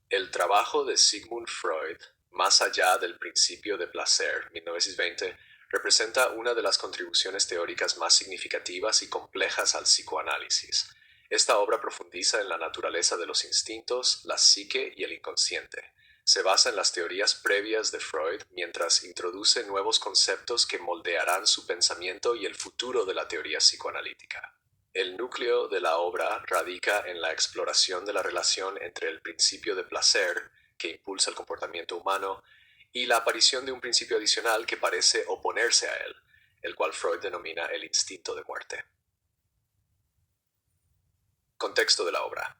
El trabajo de Sigmund Freud, Más allá del principio de placer, 1920, representa una de las contribuciones teóricas más significativas y complejas al psicoanálisis. Esta obra profundiza en la naturaleza de los instintos, la psique y el inconsciente. Se basa en las teorías previas de Freud mientras introduce nuevos conceptos que moldearán su pensamiento y el futuro de la teoría psicoanalítica. El núcleo de la obra radica en la exploración de la relación entre el principio de placer, que impulsa el comportamiento humano, y la aparición de un principio adicional que parece oponerse a él, el cual Freud denomina el instinto de muerte. Contexto de la obra.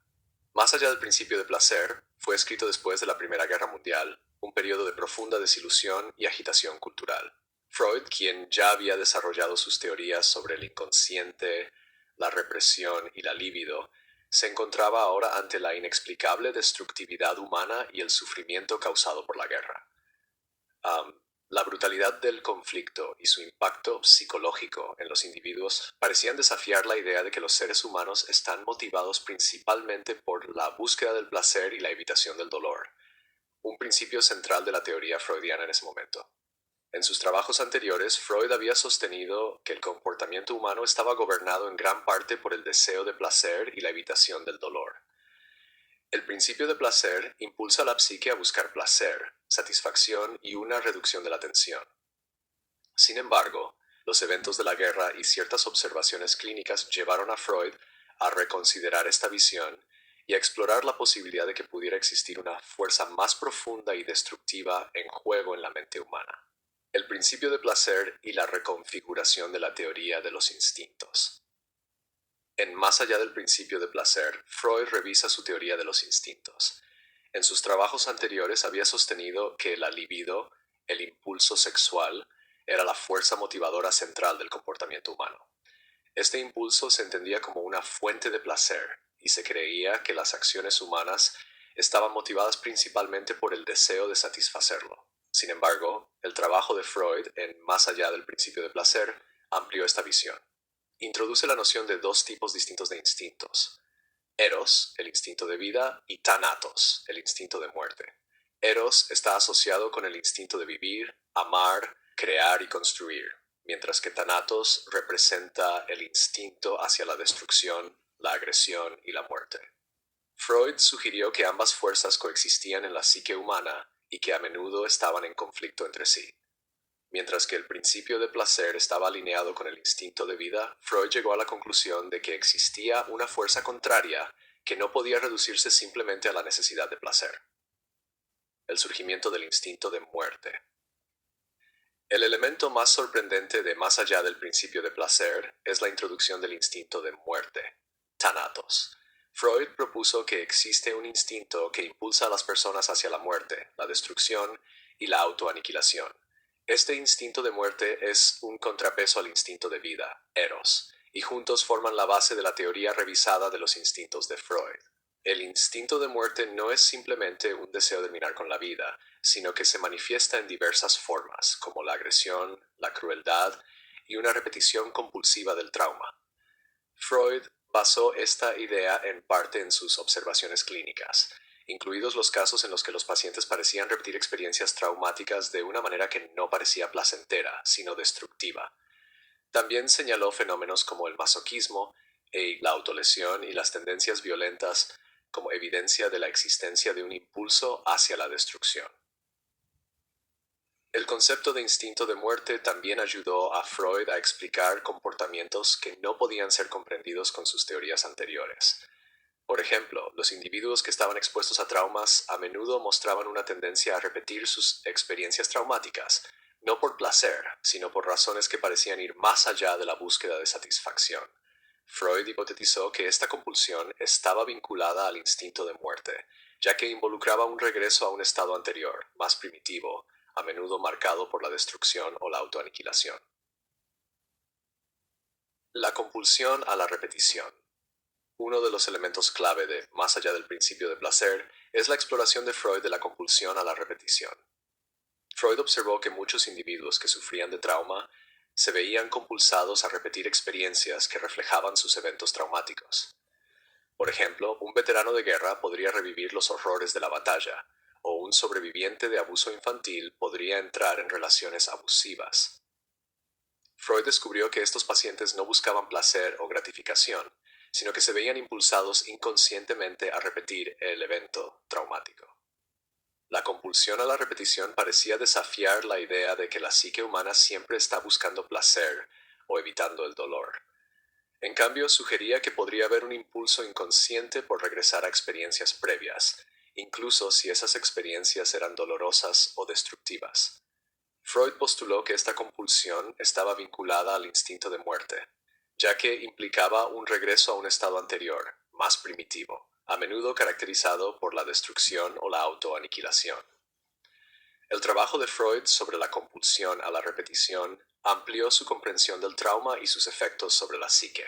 Más allá del principio de placer, fue escrito después de la Primera Guerra Mundial, un periodo de profunda desilusión y agitación cultural. Freud, quien ya había desarrollado sus teorías sobre el inconsciente, la represión y la libido, se encontraba ahora ante la inexplicable destructividad humana y el sufrimiento causado por la guerra. La brutalidad del conflicto y su impacto psicológico en los individuos parecían desafiar la idea de que los seres humanos están motivados principalmente por la búsqueda del placer y la evitación del dolor, un principio central de la teoría freudiana en ese momento. En sus trabajos anteriores, Freud había sostenido que el comportamiento humano estaba gobernado en gran parte por el deseo de placer y la evitación del dolor. El principio de placer impulsa a la psique a buscar placer, satisfacción y una reducción de la tensión. Sin embargo, los eventos de la guerra y ciertas observaciones clínicas llevaron a Freud a reconsiderar esta visión y a explorar la posibilidad de que pudiera existir una fuerza más profunda y destructiva en juego en la mente humana. El principio de placer y la reconfiguración de la teoría de los instintos. En Más allá del principio de placer, Freud revisa su teoría de los instintos. En sus trabajos anteriores había sostenido que la libido, el impulso sexual, era la fuerza motivadora central del comportamiento humano. Este impulso se entendía como una fuente de placer y se creía que las acciones humanas estaban motivadas principalmente por el deseo de satisfacerlo. Sin embargo, el trabajo de Freud en Más allá del principio de placer amplió esta visión. Introduce la noción de dos tipos distintos de instintos: Eros, el instinto de vida, y Thanatos, el instinto de muerte. Eros está asociado con el instinto de vivir, amar, crear y construir, mientras que Thanatos representa el instinto hacia la destrucción, la agresión y la muerte. Freud sugirió que ambas fuerzas coexistían en la psique humana y que a menudo estaban en conflicto entre sí. Mientras que el principio de placer estaba alineado con el instinto de vida, Freud llegó a la conclusión de que existía una fuerza contraria que no podía reducirse simplemente a la necesidad de placer: el surgimiento del instinto de muerte. El elemento más sorprendente de Más allá del principio de placer es la introducción del instinto de muerte, Thanatos. Freud propuso que existe un instinto que impulsa a las personas hacia la muerte, la destrucción y la autoaniquilación. Este instinto de muerte es un contrapeso al instinto de vida, Eros, y juntos forman la base de la teoría revisada de los instintos de Freud. El instinto de muerte no es simplemente un deseo de terminar con la vida, sino que se manifiesta en diversas formas, como la agresión, la crueldad y una repetición compulsiva del trauma. Freud basó esta idea en parte en sus observaciones clínicas, incluidos los casos en los que los pacientes parecían repetir experiencias traumáticas de una manera que no parecía placentera, sino destructiva. También señaló fenómenos como el masoquismo, la autolesión y las tendencias violentas como evidencia de la existencia de un impulso hacia la destrucción. El concepto de instinto de muerte también ayudó a Freud a explicar comportamientos que no podían ser comprendidos con sus teorías anteriores. Por ejemplo, los individuos que estaban expuestos a traumas a menudo mostraban una tendencia a repetir sus experiencias traumáticas, no por placer, sino por razones que parecían ir más allá de la búsqueda de satisfacción. Freud hipotetizó que esta compulsión estaba vinculada al instinto de muerte, ya que involucraba un regreso a un estado anterior, más primitivo, a menudo marcado por la destrucción o la autoaniquilación. La compulsión a la repetición. Uno de los elementos clave de Más allá del principio de placer es la exploración de Freud de la compulsión a la repetición. Freud observó que muchos individuos que sufrían de trauma se veían compulsados a repetir experiencias que reflejaban sus eventos traumáticos. Por ejemplo, un veterano de guerra podría revivir los horrores de la batalla, o un sobreviviente de abuso infantil podría entrar en relaciones abusivas. Freud descubrió que estos pacientes no buscaban placer o gratificación, sino que se veían impulsados inconscientemente a repetir el evento traumático. La compulsión a la repetición parecía desafiar la idea de que la psique humana siempre está buscando placer o evitando el dolor. En cambio, sugería que podría haber un impulso inconsciente por regresar a experiencias previas, incluso si esas experiencias eran dolorosas o destructivas. Freud postuló que esta compulsión estaba vinculada al instinto de muerte, ya que implicaba un regreso a un estado anterior, más primitivo, a menudo caracterizado por la destrucción o la autoaniquilación. El trabajo de Freud sobre la compulsión a la repetición amplió su comprensión del trauma y sus efectos sobre la psique.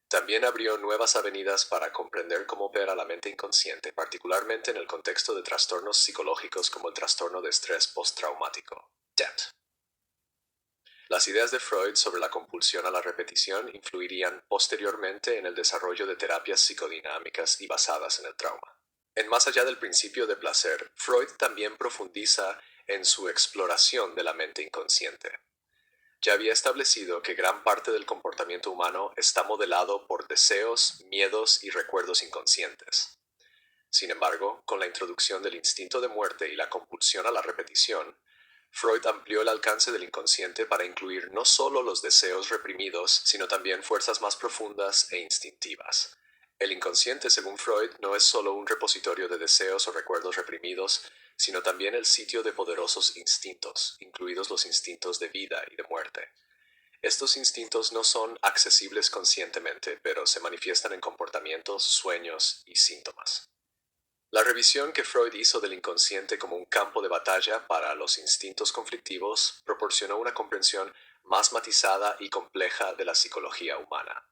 También abrió nuevas avenidas para comprender cómo opera la mente inconsciente, particularmente en el contexto de trastornos psicológicos como el trastorno de estrés postraumático, TET. Las ideas de Freud sobre la compulsión a la repetición influirían posteriormente en el desarrollo de terapias psicodinámicas y basadas en el trauma. En Más allá del principio de placer, Freud también profundiza en su exploración de la mente inconsciente. Ya había establecido que gran parte del comportamiento humano está modelado por deseos, miedos y recuerdos inconscientes. Sin embargo, con la introducción del instinto de muerte y la compulsión a la repetición, Freud amplió el alcance del inconsciente para incluir no solo los deseos reprimidos, sino también fuerzas más profundas e instintivas. El inconsciente, según Freud, no es solo un repositorio de deseos o recuerdos reprimidos, sino también el sitio de poderosos instintos, incluidos los instintos de vida y de muerte. Estos instintos no son accesibles conscientemente, pero se manifiestan en comportamientos, sueños y síntomas. La revisión que Freud hizo del inconsciente como un campo de batalla para los instintos conflictivos proporcionó una comprensión más matizada y compleja de la psicología humana.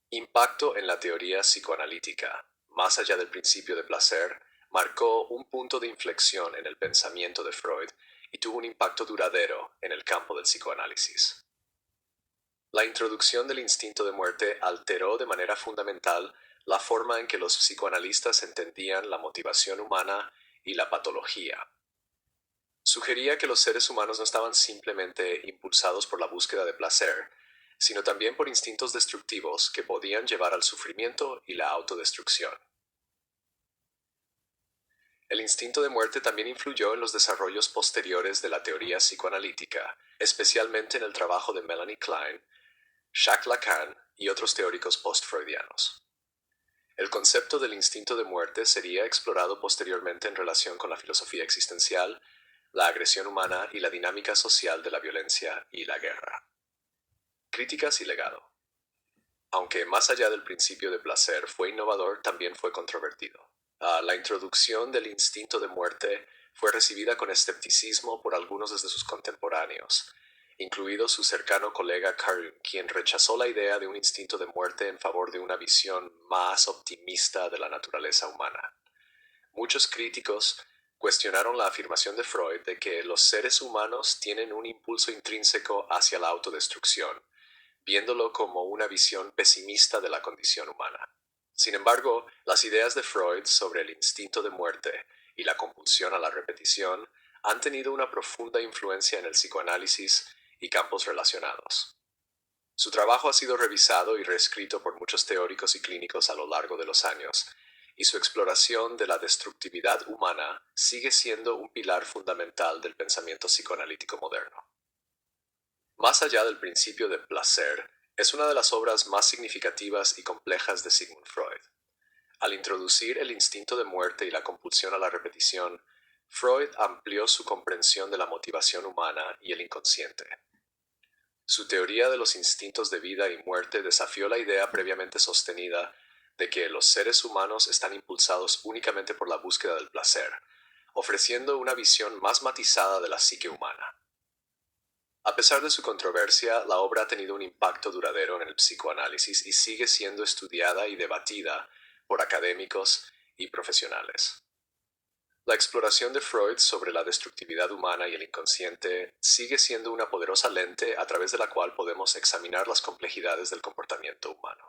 Impacto en la teoría psicoanalítica, más allá del principio de placer, marcó un punto de inflexión en el pensamiento de Freud y tuvo un impacto duradero en el campo del psicoanálisis. La introducción del instinto de muerte alteró de manera fundamental la forma en que los psicoanalistas entendían la motivación humana y la patología. Sugería que los seres humanos no estaban simplemente impulsados por la búsqueda de placer, sino también por instintos destructivos que podían llevar al sufrimiento y la autodestrucción. El instinto de muerte también influyó en los desarrollos posteriores de la teoría psicoanalítica, especialmente en el trabajo de Melanie Klein, Jacques Lacan y otros teóricos post-freudianos. El concepto del instinto de muerte sería explorado posteriormente en relación con la filosofía existencial, la agresión humana y la dinámica social de la violencia y la guerra. Críticas y legado. Aunque Más allá del principio de placer fue innovador, también fue controvertido. La introducción del instinto de muerte fue recibida con escepticismo por algunos de sus contemporáneos, incluido su cercano colega Carl, quien rechazó la idea de un instinto de muerte en favor de una visión más optimista de la naturaleza humana. Muchos críticos cuestionaron la afirmación de Freud de que los seres humanos tienen un impulso intrínseco hacia la autodestrucción, viéndolo como una visión pesimista de la condición humana. Sin embargo, las ideas de Freud sobre el instinto de muerte y la compulsión a la repetición han tenido una profunda influencia en el psicoanálisis y campos relacionados. Su trabajo ha sido revisado y reescrito por muchos teóricos y clínicos a lo largo de los años, y su exploración de la destructividad humana sigue siendo un pilar fundamental del pensamiento psicoanalítico moderno. Más allá del principio de placer, es una de las obras más significativas y complejas de Sigmund Freud. Al introducir el instinto de muerte y la compulsión a la repetición, Freud amplió su comprensión de la motivación humana y el inconsciente. Su teoría de los instintos de vida y muerte desafió la idea previamente sostenida de que los seres humanos están impulsados únicamente por la búsqueda del placer, ofreciendo una visión más matizada de la psique humana. A pesar de su controversia, la obra ha tenido un impacto duradero en el psicoanálisis y sigue siendo estudiada y debatida por académicos y profesionales. La exploración de Freud sobre la destructividad humana y el inconsciente sigue siendo una poderosa lente a través de la cual podemos examinar las complejidades del comportamiento humano.